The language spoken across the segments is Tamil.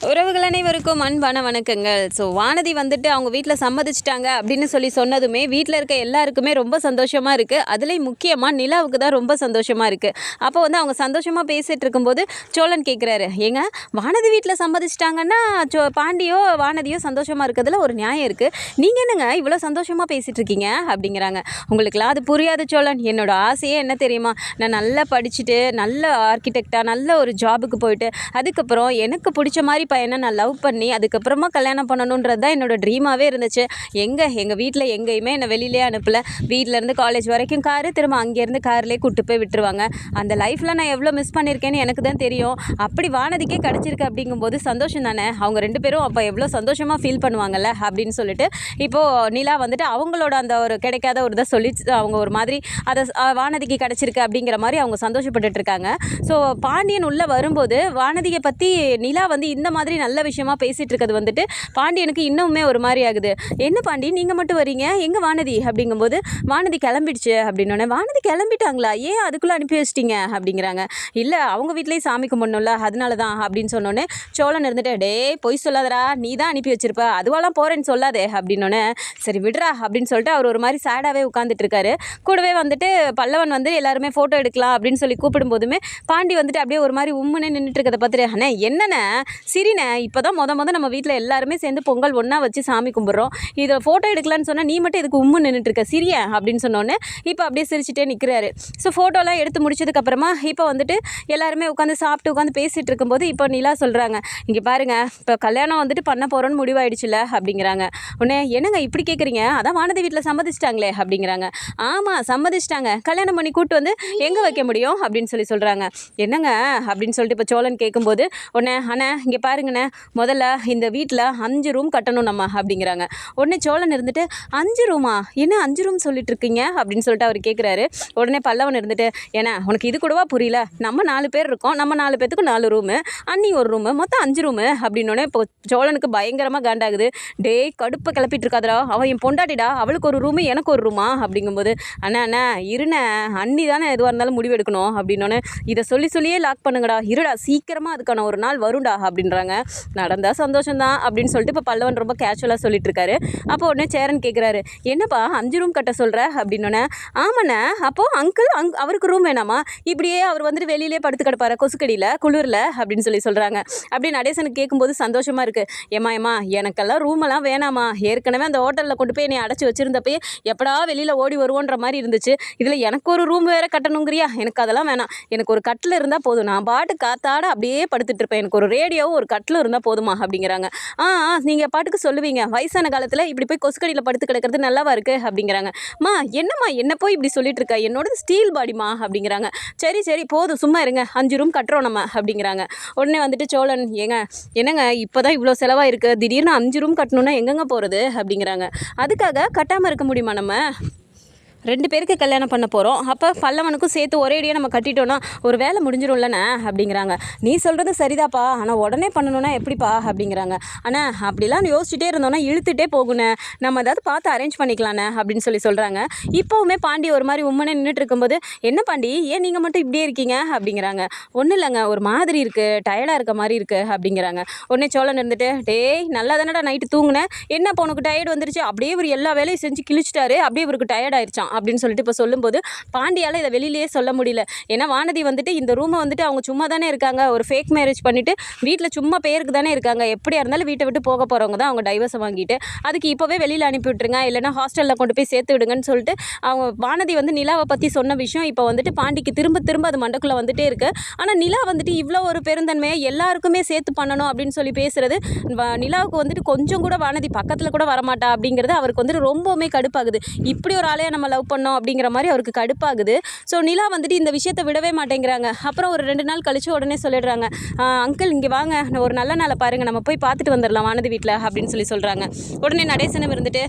உறவுகள் அனைவருக்கும் அன்பான வணக்கங்கள். ஸோ வானதி வந்துட்டு அவங்க வீட்டில் சம்மதிச்சிட்டாங்க அப்படின்னு சொன்னதுமே வீட்டில் இருக்க எல்லாருக்குமே ரொம்ப சந்தோஷமாக இருக்குது. அதுலேயும் முக்கியமாக நிலாவுக்கு தான் ரொம்ப சந்தோஷமாக இருக்குது. அப்போ அவங்க சந்தோஷமாக பேசிகிட்டு இருக்கும்போது சோழன் கேட்குறாரு, ஏங்க வானதி வீட்டில் சம்மதிச்சிட்டாங்கன்னா பாண்டியோ வானதியோ சந்தோஷமாக இருக்கிறதுல ஒரு நியாயம் இருக்குது. நீங்கள் என்னங்க இவ்வளோ சந்தோஷமாக பேசிகிட்டு இருக்கீங்க அப்படிங்கிறாங்க. உங்களுக்குலாம் அது புரியாது சோழன். என்னோடய ஆசையே என்ன தெரியுமா, நான் நல்லா படிச்சுட்டு நல்ல ஆர்கிடெக்டாக நல்ல ஒரு ஜாபுக்கு போயிட்டு அதுக்கப்புறம் எனக்கு பிடிச்ச மாதிரி பையனை நான் லவ் பண்ணி அதுக்கப்புறமா கல்யாணம் பண்ணணுன்றது தான் என்னோடய ட்ரீமாகவே இருந்துச்சு. எங்கள் வீட்டில் எங்கேயுமே என்னை வெளியிலே அனுப்பலை. வீட்டிலேருந்து காலேஜ் வரைக்கும் காரு, திரும்ப அங்கேருந்து கார்லேயே கூப்பிட்டு போய் விட்டுருவாங்க. அந்த லைஃப்பில் நான் எவ்வளோ மிஸ் பண்ணியிருக்கேன்னு எனக்கு தான் தெரியும். அப்படி வானதிக்கே கிடச்சிருக்கு அப்படிங்கும்போது சந்தோஷம் தானே. அவங்க 2 பேரும் அப்போ எவ்வளோ சந்தோஷமாக ஃபீல் பண்ணுவாங்கல்ல அப்படின்னு சொல்லிட்டு இப்போது நிலா வந்துட்டு அவங்களோட அந்த ஒரு கிடைக்காத ஒரு இதை சொல்லி அவங்க ஒரு மாதிரி அதை வானதிக்கு கிடச்சிருக்கு அப்படிங்கிற மாதிரி அவங்க சந்தோஷப்பட்டுட்டு இருக்காங்க. ஸோ பாண்டியன் உள்ளே வரும்போது வானதியை பற்றி நிலா இந்த மாதிரி நல்ல விஷயமா பேசிகிட்டு இருக்கிறது வந்துட்டு பாண்டியனுக்கு இன்னுமே ஒரு மாதிரி ஆகுது. என்ன பாண்டி நீங்கள் மட்டும் வரீங்க, எங்கே வானதி அப்படிங்கும்போது வானதி கிளம்பிடுச்சு அப்படின்னோடனே, வானதி கிளம்பிட்டாங்களா, ஏன் அதுக்குள்ளே அனுப்பி வச்சிட்டிங்க அப்படிங்கிறாங்க. இல்லை அவங்க வீட்லேயும் சாமி கும்பிடணும்ல அதனால தான் அப்படின்னு சொன்னோன்னே சோழன் இருந்துட்டு, டே பொய் சொல்லாதரா, நீ தான் அனுப்பி வச்சிருப்ப, அதுவெல்லாம் போகிறேன்னு சொல்லாதே அப்படின்னோடனே, சரி விடுறா அப்படின்னு சொல்லிட்டு அவர் ஒரு மாதிரி சேடாகவே உட்காந்துட்டு இருக்காரு. கூடவே பல்லவன் எல்லாருமே ஃபோட்டோ எடுக்கலாம் அப்படின்னு சொல்லி கூப்பிடும்போதுமே பாண்டி அப்படியே ஒரு மாதிரி உம்முன்னே நின்றுட்டு இருக்கிறத பார்த்துட்டு, அண்ணே என்னண்ணே சிரிண்ணே, இப்போ தான் மொத நம்ம வீட்டில் எல்லாருமே சேர்ந்து பொங்கல் ஒன்றா வச்சு சாமி கும்பிட்றோம், இதை ஃபோட்டோ எடுக்கலான்னு சொன்னால் நீ மட்டும் இதுக்கு உம்மு நின்றுட்டுருக்க சிரியா அப்படின்னு சொன்னோன்னே இப்போ அப்படியே சிரிச்சுட்டே நிற்கிறாரு. ஸோ ஃபோட்டோலாம் எடுத்து முடிச்சதுக்கப்புறமா இப்போ எல்லாருமே உட்காந்து சாப்பிட்டு உட்காந்து பேசிகிட்டு இருக்கும்போது இப்போ நிலா சொல்கிறாங்க, இங்கே பாருங்கள் இப்போ கல்யாணம் பண்ண போகிறோன்னு முடிவாயிடுச்சுல அப்படிங்கிறாங்க. உடனே என்னங்க இப்படி கேட்குறீங்க, அதான் வானதி வீட்டில் சம்மதிச்சிட்டாங்களே அப்படிங்கிறாங்க. ஆமாம் சம்மதிச்சிட்டாங்க, கல்யாணம் பண்ணி கூப்பிட்டு எங்கே வைக்க முடியும் அப்படின்னு சொல்கிறாங்க. என்னங்க அப்படின்னு சொல்லிட்டு இப்போ சோழன் கேட்கும்போது உடனே, அண்ணே இங்கே பாருங்கண்ணே, முதல்ல இந்த வீட்டில் 5 ரூம் கட்டணும் நம்ம அப்படிங்கிறாங்க. உடனே சோழன் இருந்துட்டு, 5 ரூமா, என்ன 5 ரூம் சொல்லிட்டு இருக்கீங்க அப்படின்னு சொல்லிட்டு அவர் கேட்குறாரு. உடனே பல்லவன் இருந்துட்டு, ஏன்னா உனக்கு இது கூடவா புரியல, நம்ம 4 பேர் இருக்கோம், நம்ம 4 பேத்துக்கு 4 ரூமு, அண்ணி ஒரு ரூமு, மொத்தம் 5 ரூமு அப்படின்னோடனே இப்போ சோழனுக்கு பயங்கரமாக காண்டாகுது. டேய் கடுப்பை கிளப்பிட்டு இருக்காதரா, அவள் என் பொண்டாட்டிடா, அவளுக்கு ஒரு ரூமு எனக்கு ஒரு ரூமா அப்படிங்கும்போது, அண்ணா இருண்ணே, அண்ணி தானே எதுவாக இருந்தாலும் முடிவு எடுக்கணும் அப்படின்னோடனே, இதை சொல்லியே லாக் பண்ணுங்கடா, இருடா சீக்கிரமாக அதுக்கான ஒரு நாள் வரும்டா அப்படின்றாங்க. நடந்தால் சந்தோஷம்தான் அப்படின்னு சொல்லிட்டு இப்போ பல்லவன் ரொம்ப கேஷுவலாக சொல்லிட்டு இருக்காரு. அப்போ உடனே சேரன் கேட்குறாரு, என்னப்பா 5 ரூம் கட்ட சொல்கிற அப்படின்னோடனே, ஆமாண்ணே அப்போது அங்கிள் அவருக்கு ரூம் வேணாமா, இப்படியே அவர் வெளியிலே படுத்து கிடப்பாரு கொசுக்கடியில் குளிரில் அப்படின்னு சொல்கிறாங்க. அப்படி நடேசனுக்கு கேட்கும்போது சந்தோஷமாக இருக்குது. ஏமா எனக்கெல்லாம் ரூமெல்லாம் வேணாமா, ஏற்கனவே அந்த ஹோட்டலில் கொண்டு போய் என்னை அடைச்சி வச்சுருந்தப்பே எப்படா வெளியில் ஓடி வருவோன்ற மாதிரி இருந்துச்சு, இதில் எனக்கு ஒரு ரூம் வேறு கட்டணுங்கிறியா, எனக்கு அதெல்லாம் வேணாம், எனக்கு ஒரு கட்டில் இருந்தால் போதும், நான் பாட்டு காத்தாட அப்படியே படுத்துட்டு இருப்பேன், எனக்கு ஒரு ரேடியோவும் ஒரு கட்டில் இருந்தால் போதுமா அப்படிங்கிறாங்க. நீங்கள் பாட்டுக்கு சொல்லுவீங்க, வயசான காலத்தில் இப்படி போய் கொசுக்கடியில் படுத்து கிடக்கிறது நல்லாவா இருக்குது அப்படிங்கிறாங்க. என்னம்மா என்ன போய் இப்படி சொல்லிட்டு இருக்கா, என்னோட ஸ்டீல் பாடிமா அப்படிங்கிறாங்க. சரி போதும் சும்மா இருங்க, 5 ரூம் கட்டுறோம் நம்ம அப்படிங்கிறாங்க. உடனே சோழன், என்னங்க இப்போ தான் இவ்வளோ செலவாக இருக்குது, திடீர்னு 5 ரூம் கட்டணுன்னா எங்கெங்கே போகிறது அப்படிங்கிறாங்க. அதுக்காக கட்டாமல் இருக்க முடியுமா, நம்ம 2 பேருக்கு கல்யாணம் பண்ண போகிறோம், அப்போ பல்லவனுக்கும் சேர்த்து ஒரேடியாக நம்ம கட்டிட்டோன்னா ஒரு வேலை முடிஞ்சிடும்லண்ணே அப்படிங்கிறாங்க. நீ சொல்கிறது சரிதாப்பா, ஆனால் உடனே பண்ணணுன்னா எப்படிப்பா அப்படிங்கிறாங்க. அண்ணா அப்படிலாம் யோசிச்சுட்டே இருந்தோன்னா இழுத்துட்டே போகுண்ணே, நம்ம ஏதாவது பார்த்து அரேஞ்ச் பண்ணிக்கலாண்ணே அப்படின்னு சொல்கிறாங்க. இப்போவுமே பாண்டி ஒரு மாதிரி உம்மனே நின்றுட்டு இருக்கும்போது, என்ன பாண்டி ஏன் நீங்கள் மட்டும் இப்படியே இருக்கீங்க அப்படிங்கிறாங்க. ஒன்றும் இல்லைங்க, ஒரு மாதிரி இருக்குது, டயர்டாக இருக்க மாதிரி இருக்குது அப்படிங்கிறாங்க. உடனே சோழன் இருந்துட்டு, டேய் நல்லா தானடா நைட்டு தூங்குனேன், என்ன இப்போ உனக்கு டயர்டு வந்துருச்சு, அப்படியே இவர் எல்லா வேலையும் செஞ்சு கிழிச்சிட்டாரு, அப்படியே இவருக்கு டயர்ட் ஆயிடுச்சான் அப்படின்னு சொல்லிட்டு இப்போ சொல்லும்போது பாண்டியால் இதை வெளியிலேயே சொல்ல முடியல. ஏன்னா வானதி இந்த ரூமை அவங்க சும்மா தானே இருக்காங்க, ஒரு ஃபேக் மேரேஜ் பண்ணிவிட்டு வீட்டில் சும்மா பேருக்கு தானே இருக்காங்க, எப்படியா இருந்தாலும் வீட்டை விட்டு போக போகிறவங்க தான், அவங்க டைவர்ஸை வாங்கிட்டு அதுக்கு இப்போவே வெளியில் அனுப்பி விட்டுருங்க, இல்லைனா ஹாஸ்டலில் கொண்டு போய் சேர்த்து விடுங்கன்னு சொல்லிட்டு அவங்க வானதி நிலாவை பற்றி சொன்ன விஷயம் இப்போ பாண்டிக்கு திரும்ப அது மண்டக்குள்ளே வந்துட்டே இருக்கு. ஆனால் நிலா இவ்வளோ ஒரு பெருந்தன்மையை எல்லாருக்குமே சேர்த்து பண்ணணும் அப்படின்னு சொல்லி பேசுகிறது நிலாவுக்கு கொஞ்சம் கூட வானதி பக்கத்தில் கூட வரமாட்டா அப்படிங்கிறது அவருக்கு ரொம்பவுமே கடுப்பாகுது. இப்படி ஒரு ஆளையை நம்ம லவ் பண்ணோம் அப்படிங்கிற மாதிரி அவருக்கு கடுப்பாகுது. ஸோ நிலா இந்த விஷயத்தை விடவே மாட்டேங்கிறாங்க. அப்புறம் ஒரு 2 நாள் கழிச்சு உடனே சொல்லிடுறாங்க, அங்கிள் இங்கே வாங்க, ஒரு நல்ல நாளை பாருங்கள், நம்ம போய் பார்த்துட்டு வந்துடலாம் வானதி வீட்டில் அப்படின்னு சொல்கிறாங்க. உடனே நடேசனம் இருந்துட்டு,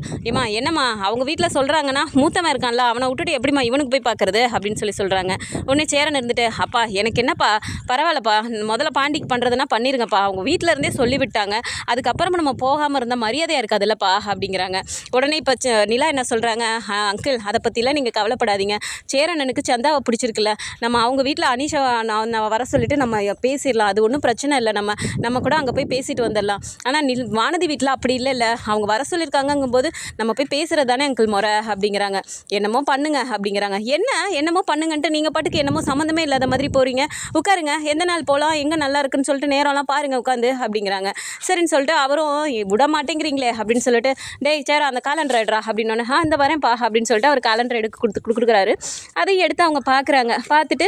என்னம்மா அவங்க வீட்டில் சொல்கிறாங்கன்னா மூத்தமாக இருக்கான்ல, அவனை விட்டுட்டு எப்படிம்மா இவனுக்கு போய் பார்க்குறது அப்படின்னு சொல்கிறாங்க. உடனே சேரன் இருந்துட்டு, அப்பா எனக்கு என்னப்பா பரவாயில்லப்பா, முதல்ல பாண்டிக்கு பண்ணுறதுனா பண்ணிருங்கப்பா, அவங்க வீட்டில் இருந்தே சொல்லிவிட்டாங்க, அதுக்கப்புறமா நம்ம போகாமல் இருந்தால் மரியாதையாக இருக்காதுல்லப்பா அப்படிங்கிறாங்க. உடனே இப்போ நிலா என்ன சொல்கிறாங்க, அங்கிள் அதை பற்றிலாம் நீங்கள் கவலைப்படாதீங்க. சேரனனுக்கு சந்தாவை பிடிச்சிருக்குல்ல, நம்ம அவங்க வீட்டில் அனீஷா நான் வர சொல்லிவிட்டு நம்ம பேசிடலாம். அது ஒன்றும் பிரச்சனை இல்லை. நம்ம கூட அங்கே போய் பேசிட்டு வந்துடலாம். ஆனால் வானதி வீட்டில் அப்படி இல்லைல்ல, அவங்க வர சொல்லியிருக்காங்கங்கும்போது நம்ம போய் பேசுகிறது தானே அங்கிள் முறை அப்படிங்கிறாங்க. என்னமோ பண்ணுங்க அப்படிங்கிறாங்க. என்னமோ பண்ணுங்கன்ட்டு நீங்கள் பாட்டுக்கு என்னமோ சம்மந்தமே இல்லாத மாதிரி போகிறீங்க. உட்காருங்க, எந்த நாள் போகலாம், எங்கே நல்லா இருக்குன்னு சொல்லிட்டு நேரம்லாம் பாருங்கள் உட்காந்து அப்படிங்கிறாங்க. சரின்னு சொல்லிட்டு அவரும் விட மாட்டேங்கிறீங்களே அப்படின்னு சொல்லிட்டு, டேய் சேரா அந்த காலண்டர் எடுறா அப்படின்னோடனே, இந்த வரேன்ப்பா அப்படின்னு சொல்லிட்டு அவர் காலண்டர் கொடுக்குறாரு. அதையும் எடுத்து அவங்க பார்க்குறாங்க. பார்த்துட்டு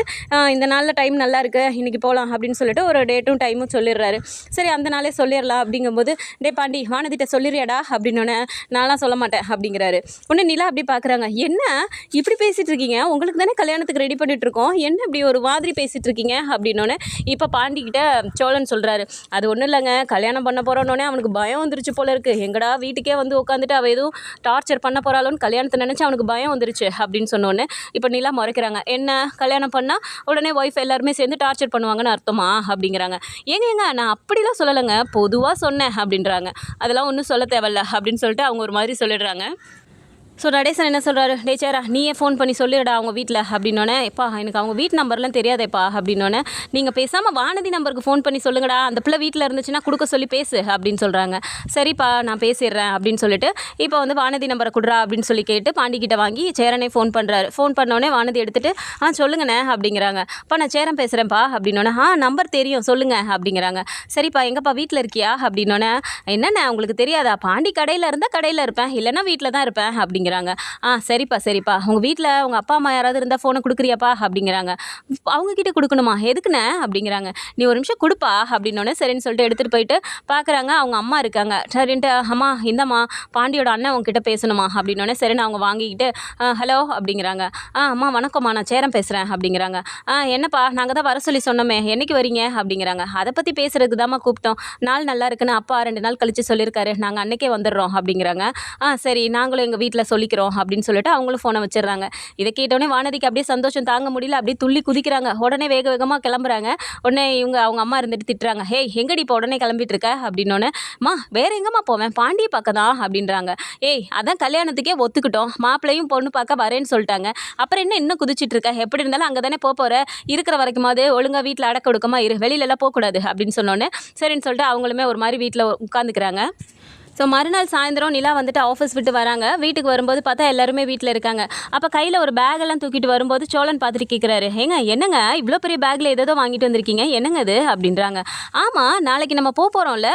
இந்த நாளில் டைம் நல்லா இருக்குது, இன்றைக்கி போகலாம் அப்படின்னு சொல்லிட்டு ஒரு டேட்டும் டைமும் சொல்லிடுறாரு. சரி அந்த நாளே சொல்லிடலாம் அப்படிங்கும்போது, டே பாண்டி வானதிட்ட சொல்லிடுறியாடா அப்படின்னோடனே, நான்லாம் சொல்ல மாட்டேன் அப்படிங்கிறாரு. உடனே நிலா அப்படி பார்க்குறாங்க. என்ன இப்படி பேசிகிட்டு இருக்கீங்க, உங்களுக்கு தானே கல்யாணத்துக்கு ரெடி பண்ணிட்டு இருக்கோம், என்ன இப்படி ஒரு மாதிரி பேசிகிட்டு இருக்கீங்க அப்படின்னோடனே, இப்போ பாண்டிக்கிட்ட சோழன் சொல்கிறாரு, அது ஒன்றும் இல்லைங்க, கல்யாணம் பண்ண போகிறோன்னே அவனுக்கு பயம் வந்துருச்சு போல இருக்குது. எங்கடா வீட்டுக்கே வந்து உட்காந்துட்டு அவள் எதுவும் டார்ச்சர் பண்ண போகிறாளோன்னு கல்யாணத்தை நினச்சி அவனுக்கு பயம் வந்துருச்சு அப்படின்னு சொன்னோன்னே, இப்போ நிலா முறைக்கிறாங்க. என்ன கல்யாணம் பண்ணால் உடனே ஒய்ஃப் எல்லாருமே சேர்ந்து டார்ச்சர் பண்ணுவாங்கன்னு அர்த்தமா அப்படிங்கிறாங்க. ஏங்க நான் அப்படிலாம் சொல்லலைங்க, பொதுவாக சொன்னேன் அப்படின்றாங்க. அதெல்லாம் ஒன்றும் சொல்ல தேவையில்ல அப்படின்னு சொல்லிட்டு அவங்க ஒரு மாதிரி சொல்லிடுறாங்க. ஸோ நடேசன் என்ன சொல்கிறாரு, டே சேரா நீயே ஃபோன் பண்ணி சொல்லிடா அவங்க வீட்டில் அப்படின்னோடனே, எப்பா எனக்கு அவங்க வீட்டு நம்பர்லாம் தெரியாதேப்பா அப்படின்னோடனே, நீங்கள் பேசாமல் வானதி நம்பருக்கு ஃபோன் பண்ணி சொல்லுங்கடா, அந்த பிள்ளை வீட்டில் இருந்துச்சுன்னா கொடுக்க சொல்லி பேசு அப்படின்னு சொல்கிறாங்க. சரிப்பா நான் பேசிடுறேன் அப்படின்னு சொல்லிட்டு இப்போ வந்து வானதி நம்பரை கொடுறா அப்படின்னு சொல்லி கேட்டு பாண்டிக்கிட்ட வாங்கி சேரனே ஃபோன் பண்ணுறாரு. ஃபோன் பண்ணோடனே வானதி எடுத்துகிட்டு சொல்லுங்கண்ணே அப்படிங்கிறாங்க. நான் சேரன் பேசுகிறேன்ப்பா அப்படின்னோடனே, நம்பர் தெரியும் சொல்லுங்கள் அப்படிங்கிறாங்க. சரிப்பா எங்கப்பா வீட்டில் இருக்கியா அப்படின்னோடனே, என்னண்ணே உங்களுக்கு தெரியாதா, பாண்டி கடையில் இருந்தால் கடையில் இருப்பேன், இல்லைன்னா வீட்டில் தான் இருப்பேன் அப்படிங்கிறாங்க. சரிப்பா உங்கள் வீட்டில் உங்கள் அப்பா அம்மா யாராவது இருந்தால் ஃபோனை கொடுக்குறியாப்பா அப்படிங்கிறாங்க. அவங்கக்கிட்ட கொடுக்கணுமா, எதுக்குண்ணே அப்படிங்கிறாங்க. நீ ஒரு நிமிஷம் கொடுப்பா அப்படின்னோடனே சரின்னு சொல்லிட்டு எடுத்துகிட்டு போயிட்டு பார்க்குறாங்க, அவங்க அம்மா இருக்காங்க. சரின்ட்டு, அம்மா இந்தம்மா பாண்டியோட அண்ணன் உங்ககிட்ட பேசணுமா அப்படின்னோடனே சரின்னு அவங்க வாங்கிக்கிட்டு ஹலோ அப்படிங்கிறாங்க. அம்மா வணக்கம்மா நான் சேரன் பேசுகிறேன் அப்படிங்கிறாங்க. என்னப்பா நாங்கள் தான் வர சொல்லி சொன்னோமே, என்றைக்கு வரீங்க அப்படிங்கிறாங்க. அதை பற்றி பேசுகிறதுக்கு தாம்மா கூப்பிட்டோம், நாள் நல்லா இருக்குன்னு அப்பா 2 நாள் கழித்து சொல்லியிருக்காரு, நாங்கள் அன்றைக்கே வந்துடுறோம் அப்படிங்கிறாங்க. சரி நாங்களும் எங்கள் வீட்டில் சொல்லிக்கிறோம் அப்படின்னு சொல்லிட்டு அவங்களும் ஃபோனை வச்சிடுறாங்க. இதை கேட்டோடனே வானதிக்கு அப்படியே சந்தோஷம் தாங்க முடியல, அப்படியே துள்ளி குதிக்கிறாங்க. உடனே வேகமாக கிளம்புறாங்க. உடனே அவங்க அம்மா இருந்துட்டு திட்டுறாங்க, ஹேய் எங்கடி இப்போ உடனே கிளம்பிட்டு இருக்க அப்படின்னோடனே, வேற எங்கம்மா போவேன், பாண்டியை பார்க்க தான் அப்படின்றாங்க. அதான் கல்யாணத்துக்கே ஒத்துக்கிட்டோம், மாப்பிள்ளையும் பொண்ணு பார்க்க வரேன்னு சொல்லிட்டாங்க, அப்புறம் என்ன இன்னும் குதிச்சிட்டு இருக்க, எப்படி இருந்தாலும் அங்கே தானே போகிற, இருக்கிற வரைக்குமாவது ஒழுங்காக வீட்டில் அடக்க ஒடுக்கமா இரு, வெளியிலலாம் போகக்கூடாது அப்படின்னு சொன்னோன்னே சரின்னு சொல்லிட்டு அவங்களுமே ஒரு மாதிரி வீட்டில் உட்காந்துக்கிறாங்க. ஸோ மறுநாள் சாயந்தரம் நிலா வந்துட்டு ஆஃபீஸ் விட்டு வராங்க. வீட்டுக்கு வரும்போது பார்த்தா எல்லாருமே வீட்டில் இருக்காங்க. அப்போ கையில் ஒரு பேக்கெல்லாம் தூக்கிட்டு வரும்போது சோழன் பார்த்துட்டு கேட்குறாரு, என்னங்க இவ்வளோ பெரிய பேக்கில் ஏதோ வாங்கிட்டு வந்திருக்கீங்க, என்னங்க அது அப்படின்றாங்க. ஆமாம் நாளைக்கு நம்ம போகிறோம்ல,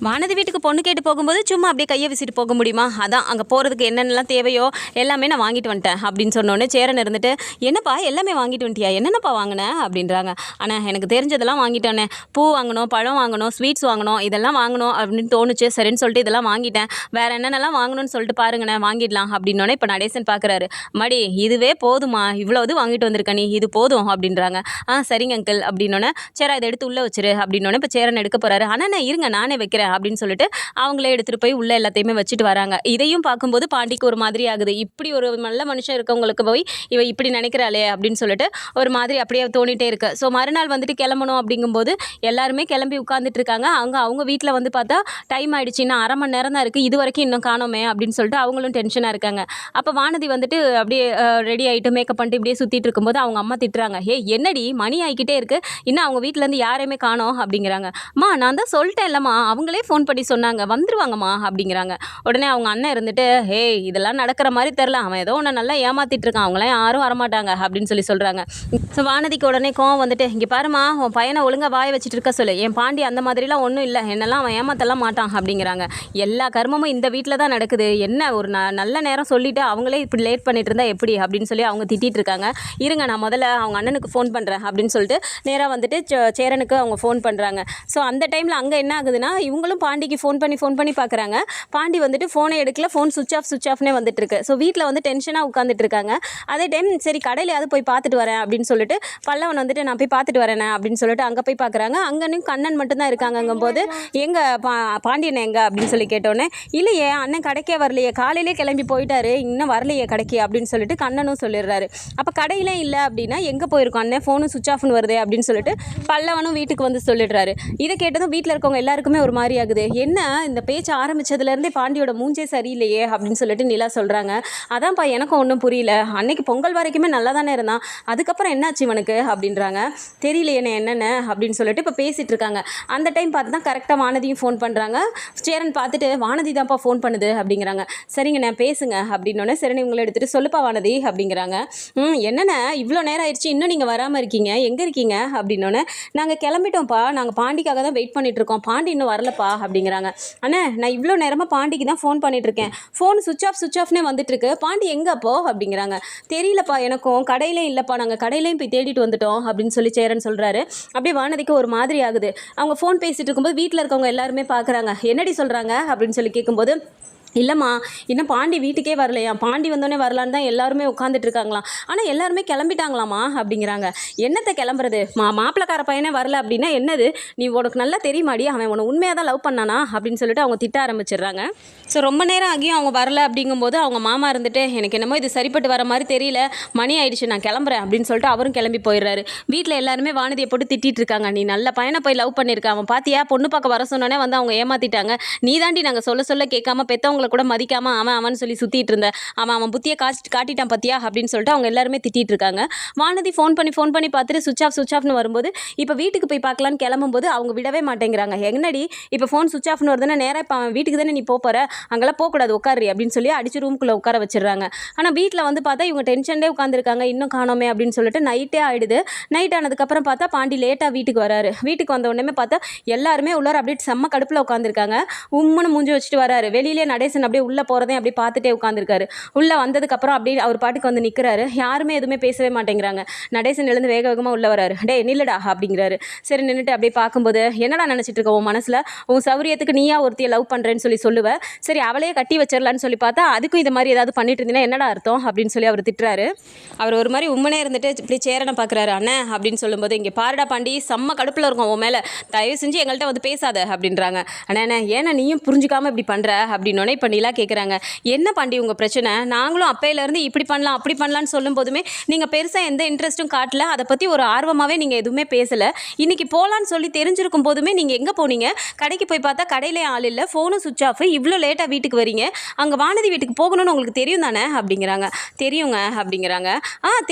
வானதி வீட்டுக்கு பொண்ணு கேட்டு போகும்போது சும்மா அப்படியே கையை விசிட்டு போக முடியுமா, அதான் அங்கே போகிறதுக்கு என்னென்னலாம் தேவையோ எல்லாமே நான் வாங்கிட்டு வந்துட்டேன் அப்படின்னு சொன்னோன்னே சேரன் இருந்துட்டு, என்னப்பா எல்லாமே வாங்கிட்டு வந்துட்டியா, என்னென்னப்பா வாங்கினேன் அப்படின்றாங்க. ஆனால் எனக்கு தெரிஞ்சதெல்லாம் வாங்கிட்டோன்னே, பூ வாங்கணும், பழம் வாங்கணும், ஸ்வீட்ஸ் வாங்கணும், இதெல்லாம் வாங்கணும் அப்படின்னு தோணுச்சு, சரின்னு சொல்லிட்டு இதெல்லாம் வாங்கிட்டேன், வேறு என்னென்னலாம் வாங்கணும்னு சொல்லிட்டு பாருங்கண்ணே வாங்கிடலாம் அப்படின்னோடனே இப்போ நடேசன் பார்க்குறாரு, மடி இதுவே போதுமா, இவ்வளோ இது வாங்கிட்டு வந்திருக்க நீ, இது போதும் அப்படின்றாங்க. சரிங்க அங்கிள் அப்படின்னோடனே, சரி அதை எடுத்து உள்ளே வச்சிரு அப்படின்னோடனே இப்போ சேரன் எடுக்க போகிறாரு. ஆனால் இருங்க நானே வைக்கிறேன் அப்படின்னு சொல்லிட்டு அவங்களே எடுத்துகிட்டு போய் உள்ளே எல்லாத்தையுமே வச்சுட்டு வராங்க. இதையும் பார்க்கும்போது பாண்டிக்கு ஒரு மாதிரி ஆகுது, இப்படி ஒரு நல்ல மனுஷன் இருக்கவங்களுக்கு போய் இவ இப்படி நினைக்கிறாளே அப்படின்னு சொல்லிட்டு ஒரு மாதிரி அப்படியே தோணிட்டே இருக்கு. ஸோ மறுநாள் வந்துட்டு கிளம்பணும் அப்படிங்கும்போது எல்லாருமே கிளம்பி உட்காந்துட்டு இருக்காங்க. அவங்க வீட்டில் வந்து பார்த்தா டைம் ஆகிடுச்சு, இன்னும் 1/2 மணி நேரம் தான் இருக்குது, இது வரைக்கும் இன்னும் காணோமே அப்படின்னு சொல்லிட்டு அவங்களும் டென்ஷனாக இருக்காங்க. அப்போ வானதி வந்துட்டு அப்படியே ரெடி ஆகிட்டு மேக்கப் பண்ணிட்டு இப்படியே சுற்றிட்டு இருக்கும்போது அவங்க அம்மா திட்டுறாங்க, என்னடி மணி ஆகிக்கிட்டே இருக்குது, இன்னும் அவங்க வீட்டிலேருந்து யாரையுமே காணோம் அப்படிங்கிறாங்க. நான் தான் சொல்லிட்டேன் இல்லைம்மா, அவங்களே ஃபோன் பண்ணி சொன்னாங்க வந்துருவாங்கம்மா அப்படிங்கிறாங்க. உடனே அவங்க அண்ணன் இருந்துட்டு, இதெல்லாம் நடக்கிற மாதிரி தெரில, அவன் ஏதோ ஒன்று நல்லா ஏமாத்திட்டு இருக்கான், அவங்களாம் யாரும் வரமாட்டாங்க அப்படின்னு சொல்கிறாங்க. ஸோ வானதிக்கு உடனே கோவம் வந்துட்டு, இங்கே பாருமா உன் பையனை ஒழுங்காக வாய வச்சுட்டு இருக்க சொல்லு, என் பாண்டி அந்த மாதிரிலாம் ஒன்றும் இல்லை, என்னெல்லாம் அவன் ஏமாத்தலாம் மாட்டான் அப்படிங்கிறாங்க. எல்லா கர்மமும் இந்த வீட்டில் தான் நடக்குது, என்ன ஒரு நல்ல நேரம் சொல்லிவிட்டு அவங்களே இப்படி லேட் பண்ணிட்டு இருந்தா எப்படி அப்படின்னு சொல்லி அவங்க திட்டிகிட்டு இருக்காங்க. இருங்க நான் முதல்ல அவங்க அண்ணனுக்கு ஃபோன் பண்ணுறேன் அப்படின்னு சொல்லிட்டு நேராக வந்துட்டு சேரனுக்கு அவங்க ஃபோன் பண்ணுறாங்க. ஸோ அந்த டைமில் அங்கே என்ன ஆகுதுன்னா, இவங்களும் பாண்டிக்கு ஃபோன் பண்ணி பார்க்குறாங்க. பாண்டி வந்துட்டு ஃபோனை எடுக்கல, ஃபோன் சுவிச் ஆஃப்னே வந்துட்டு இருக்கு. ஸோ வீட்டில் வந்து டென்ஷனாக உட்காந்துட்டு இருக்காங்க. அதே டைம் சரி கடையிலையாவது போய் பார்த்துட்டு வரேன் அப்படின்னு சொல்லிட்டு பல்லவன் வந்துட்டு நான் போய் பார்த்துட்டு வரேன் அப்படின்னு சொல்லிட்டு அங்கே போய் பார்க்குறாங்க. அங்கேயும் கண்ணன் மட்டும்தான் இருக்காங்கங்கும்போது எங்கே பாண்டியன் எங்கே அப்படின்னு சொல்லி கேட்டோன்னே, இல்லையே அண்ணன் கடைக்கே வரலையே, காலையிலே கிளம்பி போயிட்டாரு, இன்னும் வரலையே கடைக்கு அப்படின்னு சொல்லிட்டு கண்ணனும் சொல்லிடுறாரு. அப்போ கடையிலே இல்லை அப்படின்னா எங்கே போயிருக்கோம் அண்ணன், ஃபோனும் சுவிச் ஆஃப்னு வருதே அப்படின்னு சொல்லிட்டு பல்லவனும் வீட்டுக்கு வந்து சொல்லிடுறாரு. இதை கேட்டதும் வீட்டில் இருக்கவங்க எல்லாருக்குமே ஒரு மாதிரி ஆகுது. என்ன இந்த பேச்ச ஆரம்பிச்சதுலேருந்தே பாண்டியோட மூஞ்சே சரியில்லையே அப்படின்னு சொல்லிட்டு நிலா சொல்கிறாங்க. அதான்ப்பா எனக்கும் ஒன்றும் புரியல. அன்னைக்கு பொங்கல் வரைக்குமே நல்லா தானே இருந்தான், அதுக்கப்புறம் என்னாச்சு இவனுக்கு அப்படின்றாங்க. தெரியலையே என்னென்ன அப்படின்னு சொல்லிட்டு இப்போ பேசிகிட்டு இருக்காங்க. அந்த டைம் பார்த்து தான் கரெக்டாக வானதியும் ஃபோன் பண்ணுறாங்க. சேரன் பார்த்துட்டு வானதி தான்ப்பா ஃபோன் பண்ணுது அப்படிங்கிறாங்க. சரிங்க நான் பேசுங்க அப்படின்னோடனே சரி இவங்களை எடுத்துகிட்டு சொல்லுப்பா வானதி அப்படிங்கிறாங்க. என்னென்ன இவ்வளோ நேரம் ஆயிடுச்சு இன்னும் நீங்கள் வராமல் இருக்கீங்க, எங்கே இருக்கீங்க அப்படின்னோடனே நாங்கள் கிளம்பிட்டோம்ப்பா, நாங்கள் பாண்டிக்காக தான் வெயிட் பண்ணிட்டு இருக்கோம், பாண்டி இன்னும் வரலப்பா அப்படிங்கிறாங்க. அண்ணா நான் இவ்வளோ நேரமாக பாண்டிக்கு தான் ஃபோன் பண்ணிட்டு இருக்கேன், ஃபோன் சுவிச் ஆஃப்னே வந்துட்டு இருக்கு, பாண்டி எங்கே அப்போ அப்படிங்கிறாங்க. தெரியலப்பா எனக்கும், கடையிலே இல்லைப்பா, நாங்கள் கடையிலையும் போய் தேடிட்டு வந்துட்டோம் அப்படின்னு சொல்லி சேரன் சொல்கிறாரு. அப்படியே வானதிக்கு ஒரு மாதிரி ஆகுது. அவங்க ஃபோன் பேசிட்டு இருக்கும்போது வீட்டில் இருக்கவங்க எல்லாருமே பார்க்குறாங்க. என்னடி சொல்கிறாங்க அப்படின்னு சொல்லி கேட்கும்போது, இல்லைம்மா இன்னும் பாண்டி வீட்டுக்கே வரலையா, பாண்டி வந்தோடனே வரலான்னு தான் எல்லாருமே உட்காந்துட்டு இருக்காங்களாம், ஆனால் எல்லாருமே கிளம்பிட்டாங்களாம்மா அப்படிங்கிறாங்க. என்னத்தை கிளம்புறது, மாப்பிள்ளக்கார பையனே வரல அப்படின்னா என்னது, நீ உனக்கு நல்லா தெரியுமாடி அவன் உன்னை உண்மையாக தான் லவ் பண்ணானா அப்படின்னு சொல்லிட்டு அவங்க திட்ட ஆரம்பிச்சிடுறாங்க. ஸோ ரொம்ப நேரம் ஆகியும் அவங்க வரல அப்படிங்கும்போது அவங்க மாமா இருந்துட்டு எனக்கு என்னமோ இது சரிப்பட்டு வர மாதிரி தெரியல, மணி ஆயிடுச்சு நான் கிளம்புறேன் அப்படின்னு சொல்லிட்டு அவரும் கிளம்பி போயிடுறாரு. வீட்டில் எல்லாருமே வானதியை போட்டு திட்டிட்டு இருக்காங்க. நீ நல்ல பையனை போய் லவ் பண்ணியிருக்க, அவன் பார்த்தியா பொண்ணு பார்க்க வர சொன்னோன்னே வந்து அவங்க ஏமாத்திட்டாங்க, நீ தாண்டி நாங்கள் சொல்ல கேட்காம பெற்றவங்களை கூட மதிக்காம அவன் சொல்லி சுற்றிட்டு இருந்த, அவன் புத்தியை காட்டிட்டான் பத்தியா அப்படின்னு சொல்லிட்டு அவங்க எல்லாருமே திட்டிட்டு இருக்காங்க. வானதி ஃபோன் பண்ணி பார்த்துட்டு சுவிச் ஆஃப்னு வரும்போது இப்போ வீட்டுக்கு போய் பார்க்கலான்னு கிளம்பும்போது அவங்க விடவே மாட்டேங்கிறாங்க. என்னடி இப்போ ஃபோன் சுவிச் ஆஃப்னு வருதுன்னா நேராக இப்போ அவன் வீட்டுக்கு தானே நீ போகிற, அங்கெல்லாம் போகக்கூடாது உட்காரு அப்படின்னு சொல்லி அடிச்சு ரூம்குள்ளே உட்கார வச்சிடுறாங்க. ஆனால் வீட்டில் வந்து பார்த்தா இவங்க டென்ஷன்லேயே உட்காந்துருக்காங்க, இன்னும் காணோமே அப்படின்னு சொல்லிட்டு நைட்டே ஆகிடுது. நைட் ஆனதுக்கப்புறம் பார்த்தா பாண்டி லேட்டாக வீட்டுக்கு வராரு. வீட்டுக்கு வந்த உடனே பார்த்தா எல்லாருமே உள்ளார அப்படியே செம்ம கடுப்பில் உட்காந்துருக்காங்க. உம்முன்னு மூஞ்சி வச்சுட்டு வராரு. வெளியிலே நடேசன் அப்படியே உள்ளே போகிறதையும் அப்படியே பார்த்துட்டே உட்காந்துருக்காரு. உள்ளே வந்ததுக்கப்புறம் அப்படியே அவர் பாட்டுக்கு வந்து நிற்கிறாரு. யாருமே எதுவுமே பேசவே மாட்டேங்கிறாங்க. நடேசன் எழுந்து வேகமாக உள்ளே வராரு. டே நில்லுடா அப்படிங்கிறாரு. சரி நின்றுட்டு அப்படியே பார்க்கும்போது என்னடா நினச்சிட்டு இருக்க, உன் மனசில் உன் சௌரியத்துக்கு நீயா ஒருத்தையை லவ் பண்ணுறேன்னு சொல்லுவேன், சரி அவளையே கட்டி வச்சிடலான்னு சொல்லி பார்த்தா அதுக்கும் இது மாதிரி ஏதாவது பண்ணிட்டு இருந்தீங்கன்னா என்னடா அர்த்தம் அப்படின்னு சொல்லி அவர் திட்டுறாரு. அவர் ஒரு மாதிரி உண்மையே இருந்துட்டு இப்படி சேரனை பார்க்குறாரு. அண்ணே அப்படின்னு சொல்லும்போது இங்கே பாருடா பாண்டி செம்ம கடுப்பில் இருக்கும் உன் மேலே, தயவு செஞ்சு எங்கள்கிட்ட வந்து பேசாத அப்படின்றாங்க. அண்ணே ஏன்னா நீயும் புரிஞ்சுக்காமல் இப்படி பண்ணுற அப்படின்னோடனே இப்போ நிலா கேட்குறாங்க. என்ன பாண்டி உங்கள் பிரச்சனை, நாங்களும் அப்பையிலேருந்து இப்படி பண்ணலாம் அப்படி பண்ணலான்னு சொல்லும் போதுமே நீங்கள் பெருசாக எந்த இன்ட்ரெஸ்ட்டும் காட்டல, அதை பற்றி ஒரு ஆர்வமாகவே நீங்கள் எதுவுமே பேசலை, இன்றைக்கி போகலான்னு சொல்லி தெரிஞ்சிருக்கும் போதுமே நீங்கள் எங்கே போனீங்க, கடைக்கு போய் பார்த்தா கடையிலே ஆள் இல்லை, ஃபோனும் சுவிச் ஆஃப், இவ்வளோ லேட்டாக வீட்டுக்கு வரீங்க, அங்கே வானதி வீட்டுக்கு போகணும்னு உங்களுக்கு தெரியும் தானே அப்படிங்கிறாங்க. தெரியுங்க அப்படிங்கிறாங்க.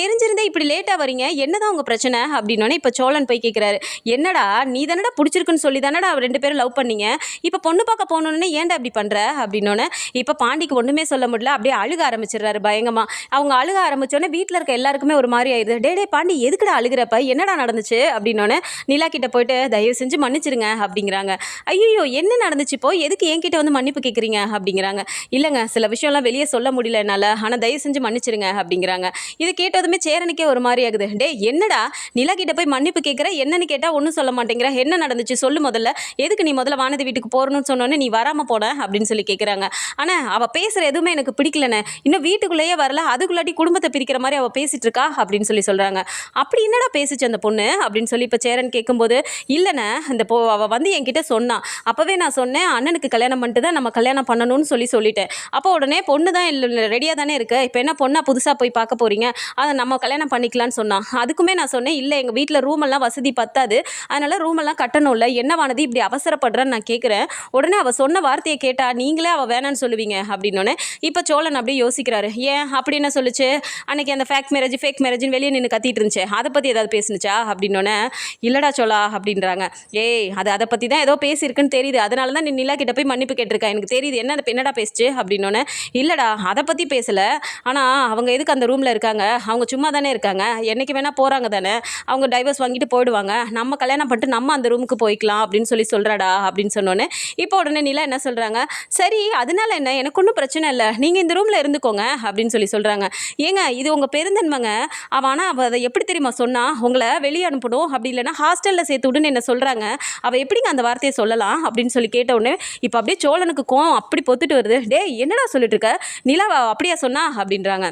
தெரிஞ்சிருந்தே இப்படி லேட்டாக வரீங்க, என்னதான் உங்கள் பிரச்சனை அப்படின்னோடனே இப்போ சோழன் போய் கேட்குறாரு. என்னடா நீ தானடா பிடிச்சிருக்குன்னு சொல்லி தானடா அவர் 2 பேரும் லவ் பண்ணீங்க, இப்போ பொண்ணு பார்க்க போகணுன்னு ஏன்டா இப்படி பண்ணுற அப்படின்னோடனே இப்போ பாண்டிக்கு ஒன்றுமே சொல்ல முடியல, அப்படியே அழுக ஆரம்பிச்சிடுறாரு பயங்கரமாக. அவங்க அழுக ஆரம்பித்தோடனே வீட்டில் இருக்க எல்லாருக்குமே ஒரு மாதிரி ஆயிடுது. டே பாண்டி எதுக்குடா அழுகிறப்ப, என்னடா நடந்துச்சு அப்படின்னோடனே நிலா கிட்ட போயிட்டு தயவு செஞ்சு மன்னிச்சிருங்க அப்படிங்கிறாங்க. ஐயோ என்ன நடந்துச்சு இப்போ, எதுக்கு என்கிட்ட வந்து மன்னிப்பு கேட்குறீங்க அப்படிங்கிறாங்க. இல்லைங்க சில விஷயம்லாம் வெளியே சொல்ல முடியல என்னால், ஆனால் தயவு செஞ்சு மன்னிச்சிருங்க அப்படிங்கிறாங்க. இது கேட்டதுமே சேரனுக்கே ஒரு மாதிரி ஆகுது. டே என்னடா நிலா கிட்ட போய் மன்னிப்பு கேட்குற, என்னன்னு கேட்டால் ஒன்றும் சொல்ல மாட்டேங்கிற, என்ன நடந்துச்சு சொல்லு முதல்ல, எதுக்கு நீ முதல்ல வானதி வீட்டுக்கு போகணும்னு சொன்னோன்னே நீ வராமல் போன அப்படின்னு சொல்லி கேட்குறாங்க. ஆனால் அவள் பேசுகிற எதுவுமே எனக்கு பிடிக்கலண்ணே, இன்னும் வீட்டுக்குள்ளேயே வரல, அதுக்குள்ளாட்டி குடும்பத்தை பிரிக்கிற மாதிரி அவள் பேசிகிட்டு இருக்கா அப்படின்னு சொல்லி சொல்கிறாங்க. அப்படி என்னடா பேசிச்சு அந்த பொண்ணு அப்படின்னு சொல்லி இப்போ சேரன் கேட்கும்போது, இல்லைண்ணே இந்த அவள் வந்து என்கிட்ட சொன்னான், அப்போவே நான் சொன்னேன் அண்ணனுக்கு கல்யாணம் பண்ணிட்டு தான் நம்ம கல்யாணம் பண்ணணும்னு சொல்லிட்டேன், அப்போ உடனே பொண்ணு தான் இல்லை ரெடியாக தானே இருக்கு, இப்போ என்ன பொண்ணா புதுசாக போய் பார்க்க போகிறீங்க, அதை நம்ம கல்யாணம் பண்ணிக்கலான்னு சொன்னான். அதுக்குமே நான் சொன்னேன் இல்லை எங்கள் வீட்டில் ரூமெல்லாம் வசதி பத்தாது, அதனால் ரூமெல்லாம் கட்டணும்ல, என்ன வானதி இப்படி அவசரப்படுறேன்னு நான் கேட்குறேன், உடனே அவள் சொன்ன வார்த்தையை கேட்டா நீங்களே அவள் வேணான்னு சொல்லுவீங்க அப்படின்னோடனே இப்போ சோழன் அப்படியே யோசிக்கிறாரு. ஏன் அப்படி என்ன சொல்லுச்சு, அன்னைக்கு அந்த ஃபேக் மேரேஜ்னு வெளியே நின்று கத்திட்டு இருந்துச்சு, அதை பற்றி ஏதாவது பேசுனுச்சா அப்படின்னோடனே இல்லடா சோழா அப்படின்றாங்க. அதை பற்றி தான் ஏதோ பேசியிருக்குன்னு தெரியுது, அதனால தான் நீ நிலா கிட்ட போய் மன்னிப்பு கேட்டிருக்கா, எனக்கு தெரியுது என்னடா பேசுச்சு அப்படின்னோடனே இல்லைடா அதை பற்றி பேசலை, ஆனால் அவங்க எதுக்கு அந்த ரூமில் இருக்காங்க, அவங்க சும்மா தானே இருக்காங்க, என்னைக்கு வேணால் போகிறாங்க தானே, அவங்க டைவர்ஸ் வாங்கிட்டு போயிடுவாங்க, நம்ம கல்யாணம் பண்ணிட்டு நம்ம அந்த ரூமுக்கு போய்க்கலாம் அப்படின்னு சொல்கிறாடா அப்படின்னு சொன்னோன்னே இப்போ உடனே நிலா என்ன சொல்கிறாங்க, சரி அதனால என்ன, எனக்கு ஒன்றும் பிரச்சனை இல்லை, நீங்கள் இந்த ரூமில் இருந்துக்கோங்க அப்படின்னு சொல்கிறாங்க. ஏங்க இது உங்கள் பெருந்தன்மைங்க, ஆனால் அவள் அதை எப்படி தெரியுமா சொன்னால், உங்களை வெளியே அனுப்பணும் அப்படி இல்லைன்னா ஹாஸ்டலில் சேர்த்து விடுன்னு என்ன சொல்கிறாங்க, அவள் எப்படிங்க அந்த வார்த்தையை சொல்லலாம் அப்படின்னு சொல்லி கேட்ட உடனே இப்போ அப்படியே சோழனுக்கு கோவம் அப்படி பொத்துட்டு வருது. டே என்னடா சொல்லிட்டு இருக்க, நிலாவா அப்படியா சொன்னா அப்படின்றாங்க.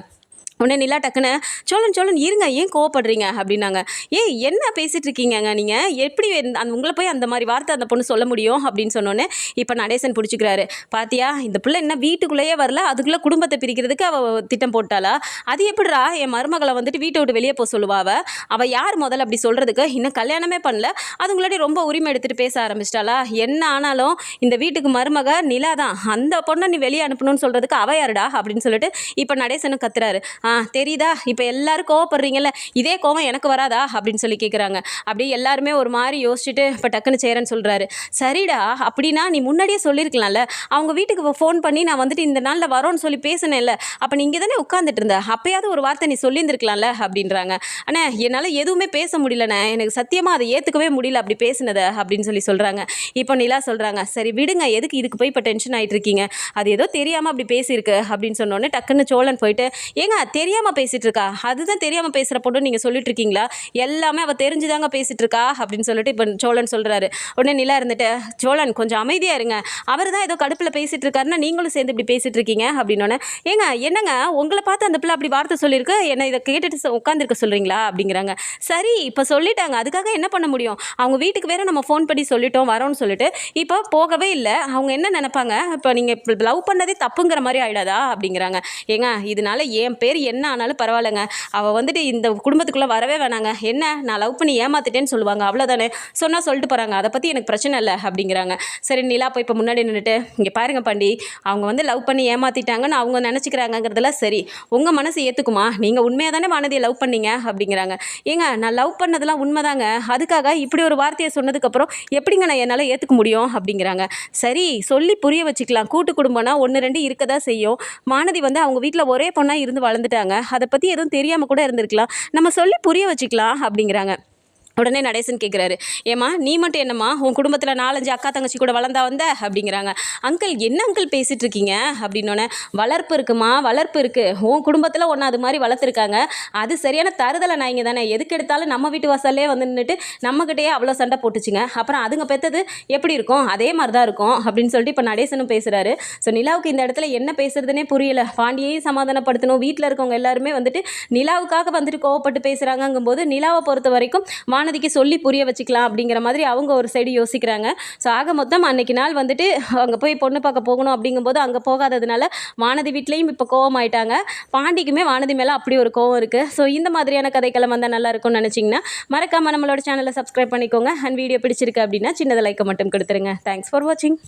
உடனே நிலா டக்குன்னு சோழன் சோழன் இருங்க ஏன் கோவப்படுறீங்க அப்படின்னாங்க. ஏய் என்ன பேசிகிட்டு இருக்கீங்கங்க நீங்கள், எப்படி உங்களை போய் அந்த மாதிரி வார்த்தை அந்த பொண்ணு சொல்ல முடியும் அப்படின்னு சொன்னோன்னே இப்போ நடேசன் பிடிச்சிக்கிறாரு. பாத்தியா இந்த பிள்ளை என்ன வீட்டுக்குள்ளேயே வரல, அதுக்குள்ளே குடும்பத்தை பிரிக்கிறதுக்கு அவள் திட்டம் போட்டாளா? அது எப்படிடா என் மருமகளை வந்துட்டு வீட்டை விட்டு வெளியே போக சொல்லுவா? அவள் யார் முதல்ல அப்படி சொல்கிறதுக்கு? இன்னும் கல்யாணமே பண்ணல, அதுங்களாடி ரொம்ப உரிமை எடுத்துகிட்டு பேச ஆரம்பிச்சிட்டாளா? என்ன ஆனாலும் இந்த வீட்டுக்கு மருமக நிலா தான், அந்த பொண்ணை நீ வெளியே அனுப்பணும்னு சொல்கிறதுக்கு அவ யாருடா அப்படின்னு சொல்லிட்டு இப்போ நடேசனும் கத்துறாரு. தெரியுதா இப்போ எல்லாரும் கோவப்படுறீங்கல்ல, இதே கோவம் எனக்கு வராதா அப்படின்னு சொல்லி கேட்குறாங்க. அப்படியே எல்லாருமே ஒரு மாதிரி யோசிச்சுட்டு இப்போ டக்குன்னு சேரன் சொல்கிறாரு, சரிடா அப்படின்னா நீ முன்னாடியே சொல்லியிருக்கலாம்ல, அவங்க வீட்டுக்கு ஃபோன் பண்ணி நான் வந்துட்டு இந்த நாளில் வரோன்னு சொல்லி பேசினேன்ல, அப்போ நீ இங்கே தானே உட்காந்துட்டு இருந்த, அப்போயாவது ஒரு வார்த்தை நீ சொல்லியிருந்துருக்கலாம்ல அப்படின்றாங்க. அண்ணே என்னால் எதுவுமே பேச முடியலண்ணே, எனக்கு சத்தியமாக அதை ஏற்றுக்கவே முடியல அப்படி பேசினதை அப்படின்னு சொல்லி சொல்கிறாங்க. இப்போ நிலா சொல்கிறாங்க, சரி விடுங்க எதுக்கு இதுக்கு போய் இப்போ டென்ஷன் ஆகிட்டு இருக்கீங்க, அது ஏதோ தெரியாமல் அப்படி பேசியிருக்கு அப்படின்னு சொன்னோடனே டக்குன்னு சோழன் போயிட்டு, ஏங்க தெரியாமல் பேசிகிட்டு இருக்கா, அதுதான் தெரியாமல் பேசுகிற பொண்ணு நீங்கள் சொல்லிட்டு இருக்கீங்களா, எல்லாமே அவள் தெரிஞ்சுதாங்க பேசிகிட்டு இருக்கா அப்படின்னு சொல்லிட்டு இப்போ சோழன் சொல்கிறாரு. உடனே நிலா இருந்துட்டு, சோழன் கொஞ்சம் அமைதியாக இருங்க, அவர் தான் ஏதோ கடுப்பில் பேசிகிட்டு இருக்காருன்னா நீங்களும் சேர்ந்து இப்படி பேசிகிட்டு இருக்கீங்க அப்படின்னோடனே, ஏங்க என்னங்க உங்களை பார்த்து அந்த பிள்ளை அப்படி வார்த்தை சொல்லியிருக்கு, என்ன இதை கேட்டுட்டு உட்காந்துருக்க சொல்கிறீங்களா அப்படிங்கிறாங்க. சரி இப்போ சொல்லிட்டாங்க, அதுக்காக என்ன பண்ண முடியும், அவங்க வீட்டுக்கு வேறு நம்ம ஃபோன் பண்ணி சொல்லிட்டோம் வரோன்னு சொல்லிட்டு இப்போ போகவே இல்லை, அவங்க என்ன நினைப்பாங்க, இப்போ நீங்கள் இப்போ லவ் பண்ணதே தப்புங்கிற மாதிரி ஆகிடாதா அப்படிங்கிறாங்க. ஏங்க இதனால என் பேர் என்ன ஆனாலும் பரவாயில்லைங்க, அவள் வந்துட்டு இந்த குடும்பத்துக்குள்ளே வரவே வேணாங்க, என்ன நான் லவ் பண்ணி ஏமாத்திட்டேன்னு சொல்லுவாங்க அவ்வளோதானே, சொன்னால் சொல்லிட்டு போகிறாங்க, அதை பற்றி எனக்கு பிரச்சனை இல்லை அப்படிங்கிறாங்க. சரி நிலா போய் இப்போ முன்னாடி நின்றுட்டு, இங்கே பாருங்க பாண்டி, அவங்க வந்து லவ் பண்ணி ஏமாற்றிட்டாங்கன்னு அவங்க நினச்சிக்கிறாங்கிறதுலாம் சரி, உங்கள் மனசு ஏற்றுக்குமா, நீங்கள் உண்மையாக தானே வானதியை லவ் பண்ணீங்க அப்படிங்கிறாங்க. ஏங்க நான் லவ் பண்ணதெல்லாம் உண்மைதாங்க, அதுக்காக இப்படி ஒரு வார்த்தையை சொன்னதுக்கப்புறம் எப்படிங்க நான் என்னால் ஏற்றுக்க முடியும் அப்படிங்கிறாங்க. சரி சொல்லி புரிய வச்சுக்கலாம், கூட்டு குடும்பம்னா 1 2 இருக்க தான் செய்யும், வானதி வந்து அவங்க வீட்டில் ஒரே பொண்ணாக இருந்து வளர்ந்துட்டாங்க, அதை பற்றி எதுவும் தெரியாமல் கூட இருந்திருக்கலாம், நம்ம சொல்லி புரிய வச்சுக்கலாம் அப்படிங்கிறாங்க. உடனே நடேசன் கேட்குறாரு, ஏம்மா நீ மட்டும் என்னம்மா உன் குடும்பத்தில் 4 5 அக்கா தங்கச்சி கூட வளர்ந்தா வந்த அப்படிங்கிறாங்க. அங்கிள் என்ன அங்கிள் பேசிகிட்டு இருக்கீங்க அப்படின்னோடனே, வளர்ப்பு இருக்குமா வளர்ப்பு இருக்குது, உன் குடும்பத்தில் ஒன்று அது மாதிரி வளர்த்துருக்காங்க, அது சரியான தருதலை நாய்ங்க தானே, எதுக்கு எடுத்தாலும் நம்ம வீட்டு வாசல்லே வந்து நின்றுட்டு நம்மக்கிட்டேயே அவ்வளோ சண்டை போட்டுச்சுங்க, அப்புறம் அதுங்க பெற்றது எப்படி இருக்கும், அதே மாதிரி தான் இருக்கும் அப்படின்னு சொல்லிட்டு இப்போ நடேசனும் பேசுகிறாரு. ஸோ நிலாவுக்கு இந்த இடத்துல என்ன பேசுறதுனே புரியல, பாண்டியையும் சமாதானப்படுத்தணும், வீட்டில் இருக்கவங்க எல்லாருமே வந்துட்டு நிலாவுக்காக வந்துட்டு கோவப்பட்டு பேசுகிறாங்கங்கும்போது நிலாவை பொறுத்த வரைக்கும் வானதிக்கு சொல்லி புரிய வச்சுக்கலாம் அப்படிங்கிற மாதிரி அவங்க ஒரு சைடு யோசிக்கிறாங்க. ஸோ ஆக மொத்தம் அன்னைக்கு நாள் வந்துட்டு அங்கே போய் பொண்ணு பார்க்க போகணும் அப்படிங்கும்போது அங்கே போகாததுனால வானதி வீட்லேயும் இப்போ கோவம் ஆயிட்டாங்க, பாண்டிக்குமே வானதி மேலே அப்படி ஒரு கோவம் இருக்குது. ஸோ இந்த மாதிரியான கதைக்களம் வந்தால் நல்லா இருக்கும்னு நினச்சிங்கன்னா மறக்காமல் நம்மளோட சேனலை சப்ஸ்கிரைப் பண்ணிக்கோங்க. அண்ட் வீடியோ பிடிச்சிருக்கு அப்படின்னா சின்னதை லைக்கை மட்டும் கொடுத்துருங்க. தேங்க்ஸ் ஃபார் வாட்சிங்.